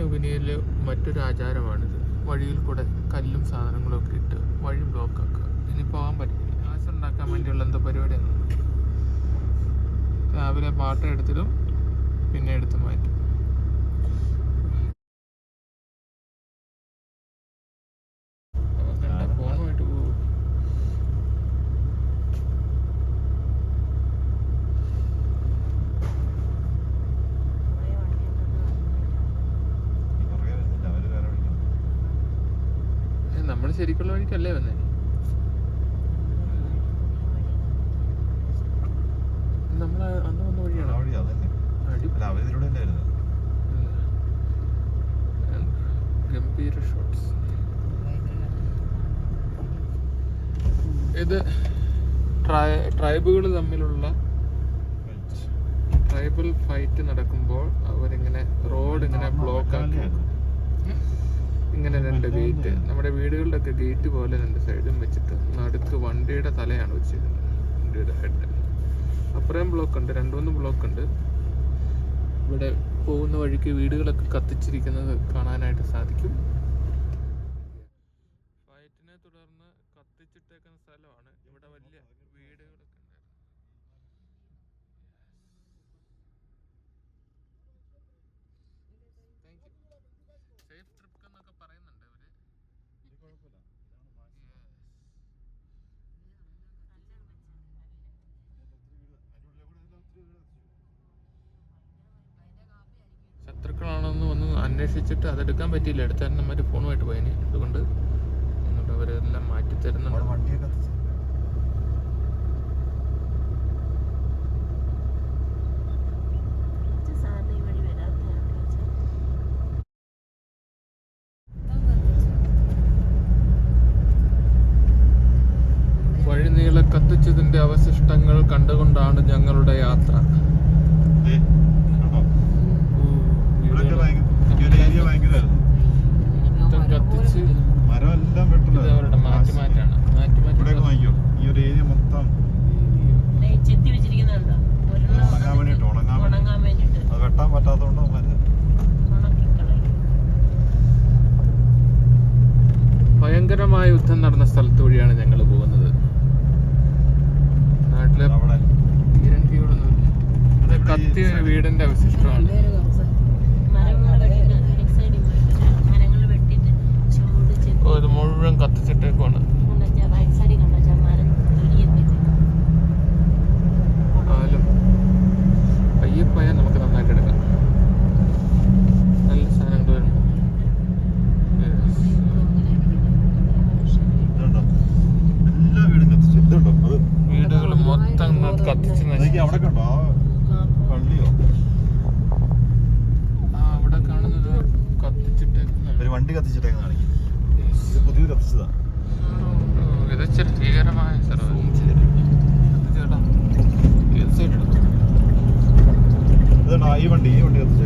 ന്യൂഗിനിയയിൽ മറ്റൊരു ആചാരമാണിത്. വഴിയിൽ കൂടെ കല്ലും സാധനങ്ങളും ഒക്കെ ഇട്ട് വഴി ബ്ലോക്കാക്കുക. ഇനി പോകാൻ പറ്റില്ല. ഗ്യാസ് ഉണ്ടാക്കാൻ വേണ്ടിയുള്ള എന്തോ പരിപാടിയാണ്. രാവിലെ പാട്ട എടുത്തിടും, പിന്നെ എടുത്ത് മാറ്റും. ഫോണുമായിട്ട് പോകും. നമ്മൾ ശരിക്കുള്ള വഴിക്കല്ലേ വന്നേ. നമ്മൾ അന്ന് വന്ന വഴിയാണ്. ഗംഭീര ഷോട്ട്സ്. ഇത് ട്രൈബുകൾ തമ്മിലുള്ള ട്രൈബൽ ഫൈറ്റ് നടക്കുമ്പോൾ അവരിങ്ങനെ റോഡ് ഇങ്ങനെ ബ്ലോക്ക് ആക്കി. ഇങ്ങനെ രണ്ട് ഗേറ്റ്, നമ്മുടെ വീടുകളുടെ ഒക്കെ ഗേറ്റ് പോലെ രണ്ട് സൈഡും വെച്ചിട്ട് നടുക്ക് വണ്ടിയുടെ തലയാണ് വെച്ചിരിക്കുന്നത്. വണ്ടിയുടെ ഹെഡ് അപ്പുറം ബ്ലോക്ക് ഉണ്ട്, 2-3 ബ്ലോക്ക് ഉണ്ട്. ഇവിടെ പോകുന്ന വഴിക്ക് വീടുകളൊക്കെ കത്തിച്ചിരിക്കുന്നത് കാണാനായിട്ട് സാധിക്കും. ഫൈറ്റിനെ തുടർന്ന് കത്തിച്ചിട്ടേക്കുന്ന സ്ഥലമാണ്. ഇവിടെ വലിയ വീടുകളൊക്കെ ഉണ്ടായിരുന്നു. സേഫ് ട്രിപ്പ് എന്നൊക്കെ പറയുന്നുണ്ട് അവര്. ശത്രുക്കളാണെന്ന് വന്ന് അന്വേഷിച്ചിട്ട് അതെടുക്കാൻ പറ്റിയില്ല. എടുത്താരന്മാർ ഫോണുമായിട്ട് പോയതിന്. അതുകൊണ്ട് എന്നിട്ട് അവരെല്ലാം മാറ്റി തരുന്നുണ്ട്. വഴിനീളെ കത്തിച്ചതിന്റെ അവശിഷ്ടങ്ങൾ കണ്ടുകൊണ്ടാണ് ഞങ്ങളുടെ യാത്ര. മൊത്തം കത്തിച്ച് അവരുടെ മാറ്റിമാറ്റാണ്. ഭയങ്കരമായ യുദ്ധം നടന്ന സ്ഥലത്ത് വഴിയാണ് ഞങ്ങൾ പോകുന്നത്. നാട്ടിലെ അത് കത്തിയ വീടിന്റെ അവശിഷ്ടമാണ്. ഇത് മുഴുവൻ കത്തിച്ചിട്ടേക്കാണ്. പാലം പയ്യപ്പായ നമുക്ക് നന്നായിട്ട് എടുക്കാം. നല്ല സാധനങ്ങൾ വരും. വീടുകൾ മൊത്തം കത്തിച്ച് അവിടെ കാണുന്നത് കത്തിച്ചിട്ടേക്കുന്ന വണ്ടി കത്തിച്ചിട്ടേക്കാണ്. പുതിയത് കത്തിച്ചതാണ്. ഇത് ഇച്ചിരി ഭീകരമായ ഈ വണ്ടി കത്തിച്ചു.